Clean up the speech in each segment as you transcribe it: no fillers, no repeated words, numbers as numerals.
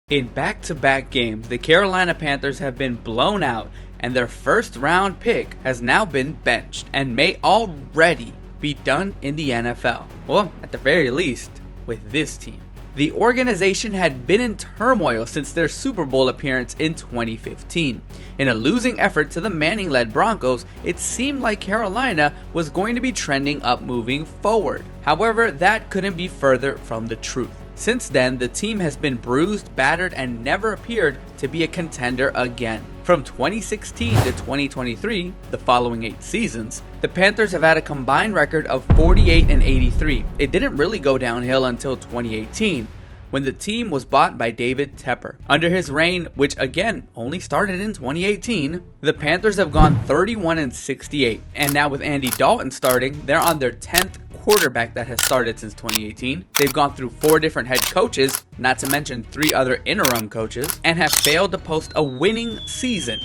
In back-to-back games, the Carolina Panthers have been blown out and their first-round pick has now been benched and may already be done in the NFL. Well, at the very least, with this team. The organization had been in turmoil since their Super Bowl appearance in 2015. In a losing effort to the Manning-led Broncos, it seemed like Carolina was going to be trending up moving forward. However, that couldn't be further from the truth. Since then, the team has been bruised, battered, and never appeared to be a contender again. From 2016 to 2023, the following 8 seasons, the Panthers have had a combined record of 48-83. It didn't really go downhill until 2018, when the team was bought by David Tepper. Under his reign, which again only started in 2018, the Panthers have gone 31-68, and now with Andy Dalton starting, they're on their 10th quarterback that has started since 2018. They've gone through 4 different head coaches, not to mention 3 other interim coaches, and have failed to post a winning season,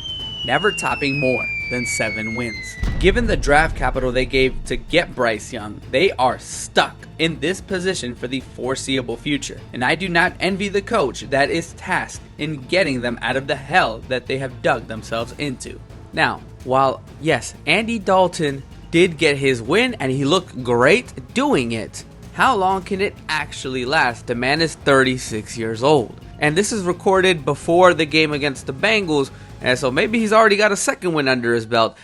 never topping more than 7 wins. Given the draft capital they gave to get Bryce Young, they are stuck in this position for the foreseeable future, and I do not envy the coach that is tasked in getting them out of the hell that they have dug themselves into. Now, while yes, Andy Dalton did get his win and he looked great doing it, how long can it actually last? The man is 36 years old, and this is recorded before the game against the Bengals, and so maybe he's already got a second win under his belt.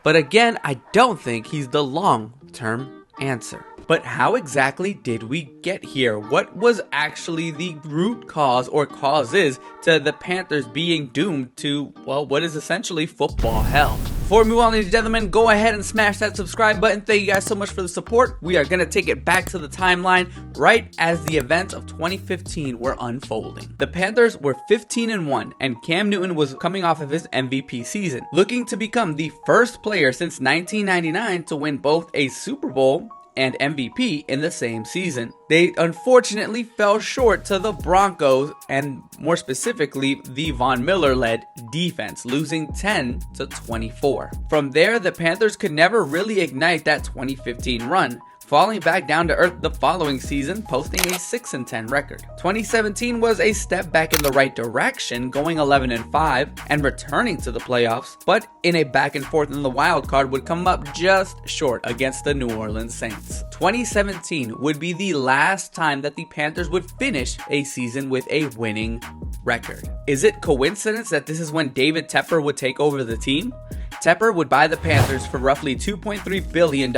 But again, I don't think he's the long-term answer. But how exactly did we get here? What was actually the root cause or causes to the Panthers being doomed to, well, what is essentially football hell? Before we move on, ladies and gentlemen, go ahead and smash that subscribe button. Thank you guys so much for the support. We are going to take it back to the timeline right as the events of 2015 were unfolding. The Panthers were 15-1, and Cam Newton was coming off of his MVP season, looking to become the first player since 1999 to win both a Super Bowl and MVP in the same season. They unfortunately fell short to the Broncos, and more specifically the Von Miller-led defense, losing 10-24. From there, the Panthers could never really ignite that 2015 run, falling back down to earth the following season, posting a 6-10 record. 2017 was a step back in the right direction, going 11-5 and returning to the playoffs, but in a back and forth in the wild card would come up just short against the New Orleans Saints. 2017 would be the last time that the Panthers would finish a season with a winning record. Is it coincidence that this is when David Tepper would take over the team? Tepper would buy the Panthers for roughly $2.3 billion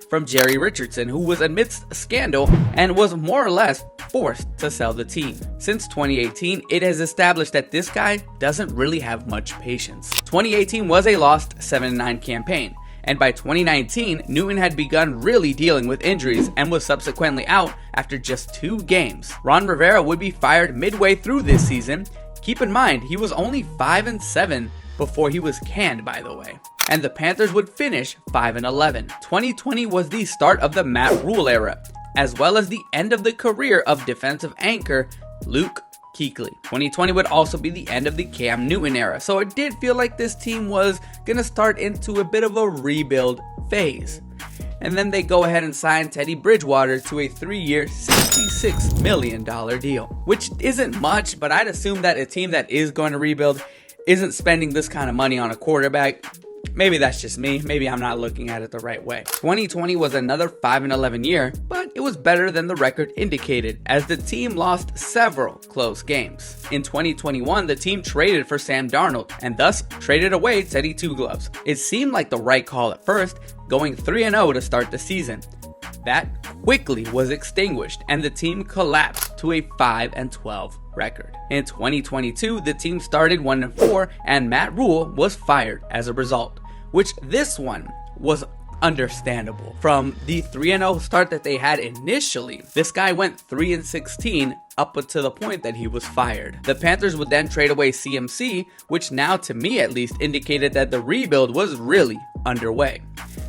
from Jerry Richardson, who was amidst a scandal and was more or less forced to sell the team. Since 2018, it has established that this guy doesn't really have much patience. 2018 was a lost 7-9 campaign, and by 2019, Newton had begun really dealing with injuries and was subsequently out after just 2 games. Ron Rivera would be fired midway through this season. Keep in mind, he was only 5-7 before he was canned, by the way. And the Panthers would finish 5-11. 2020 was the start of the Matt Rule era, as well as the end of the career of defensive anchor Luke Kuechly. 2020 would also be the end of the Cam Newton era, so it did feel like this team was gonna start into a bit of a rebuild phase. And then they go ahead and sign Teddy Bridgewater to a 3-year, $66 million deal, which isn't much, but I'd assume that a team that is going to rebuild isn't spending this kind of money on a quarterback. Maybe that's just me. Maybe I'm not looking at it the right way. 2020 was another 5-11 year, but it was better than the record indicated, as the team lost several close games. In 2021, the team traded for Sam Darnold, and thus traded away Teddy Two Gloves. It seemed like the right call at first, going 3-0 to start the season. That quickly was extinguished, and the team collapsed to a 5-12 record. In 2022, the team started 1-4, and Matt Rule was fired as a result, which this one was understandable. From the 3-0 start that they had initially, this guy went 3-16 up to the point that he was fired. The Panthers would then trade away CMC, which now to me at least indicated that the rebuild was really underway.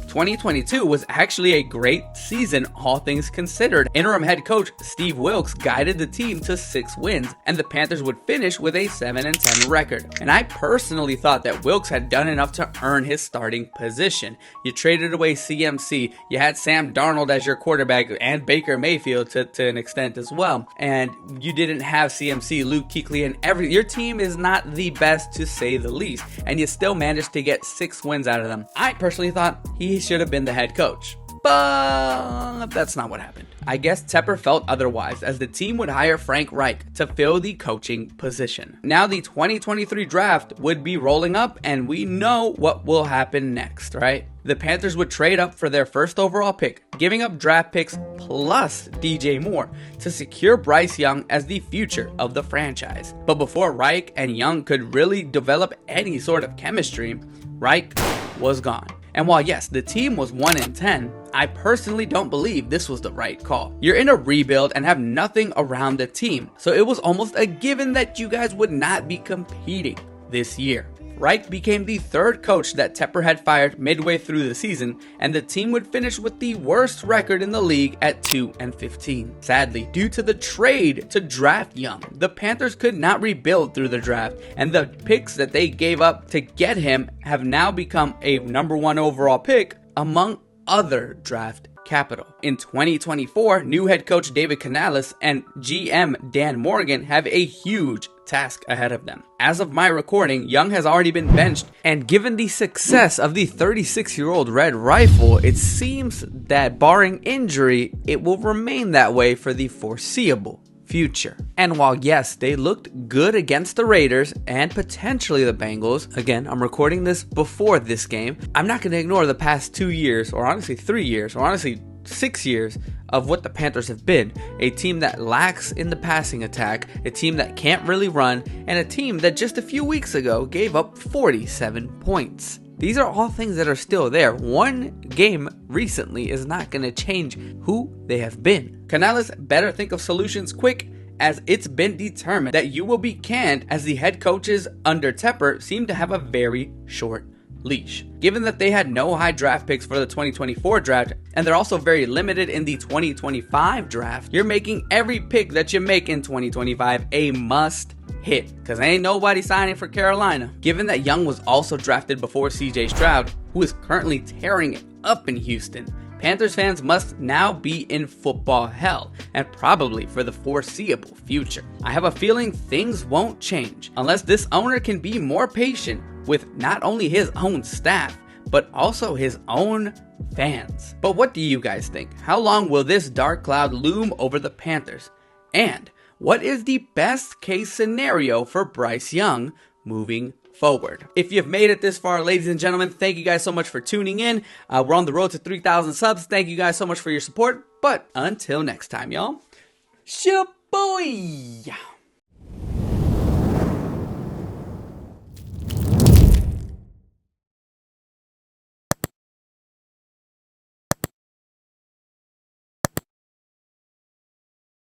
2022 was actually a great season, all things considered. Interim head coach Steve Wilks guided the team to 6 wins, and the Panthers would finish with a 7-10 record. And I personally thought that Wilks had done enough to earn his starting position. You traded away CMC, you had Sam Darnold as your quarterback, and Baker Mayfield to an extent as well. And you didn't have CMC, Luke Kuechly, and your team is not the best to say the least. And you still managed to get 6 wins out of them. I personally thought he should have been the head coach, but that's not what happened. I guess Tepper felt otherwise, as the team would hire Frank Reich to fill the coaching position. Now the 2023 draft would be rolling up, and we know what will happen next, right? The Panthers would trade up for their first overall pick, giving up draft picks plus DJ Moore to secure Bryce Young as the future of the franchise. But before Reich and Young could really develop any sort of chemistry, Reich was gone. And while yes, the team was 1-10, I personally don't believe this was the right call. You're in a rebuild and have nothing around the team, so it was almost a given that you guys would not be competing this year. Reich became the 3rd coach that Tepper had fired midway through the season, and the team would finish with the worst record in the league at 2-15. Sadly, due to the trade to draft Young, the Panthers could not rebuild through the draft, and the picks that they gave up to get him have now become a number 1 overall pick among other draft capital. In 2024, new head coach David Canales and GM Dan Morgan have a huge task ahead of them. As of my recording, Young has already been benched, and given the success of the 36-year-old Red Rifle, it seems that barring injury, it will remain that way for the foreseeable future. And while yes, they looked good against the Raiders and potentially the Bengals, again, I'm recording this before this game, I'm not going to ignore the past 2 years, or honestly 3 years, or honestly 6 years of what the Panthers have been. A team that lacks in the passing attack, a team that can't really run, and a team that just a few weeks ago gave up 47 points. These are all things that are still there. One game recently is not going to change who they have been. Canales better think of solutions quick, as it's been determined that you will be canned, as the head coaches under Tepper seem to have a very short leash. Given that they had no high draft picks for the 2024 draft, and they're also very limited in the 2025 draft, you're making every pick that you make in 2025 a must hit, because ain't nobody signing for Carolina. Given that Young was also drafted before CJ Stroud, who is currently tearing it up in Houston, Panthers fans must now be in football hell, and probably for the foreseeable future. I have a feeling things won't change unless this owner can be more patient with not only his own staff, but also his own fans. But what do you guys think? How long will this dark cloud loom over the Panthers? And what is the best case scenario for Bryce Young moving forward? If you've made it this far, ladies and gentlemen, thank you guys so much for tuning in. We're on the road to 3,000 subs. Thank you guys so much for your support. But until next time, y'all. Shaboy!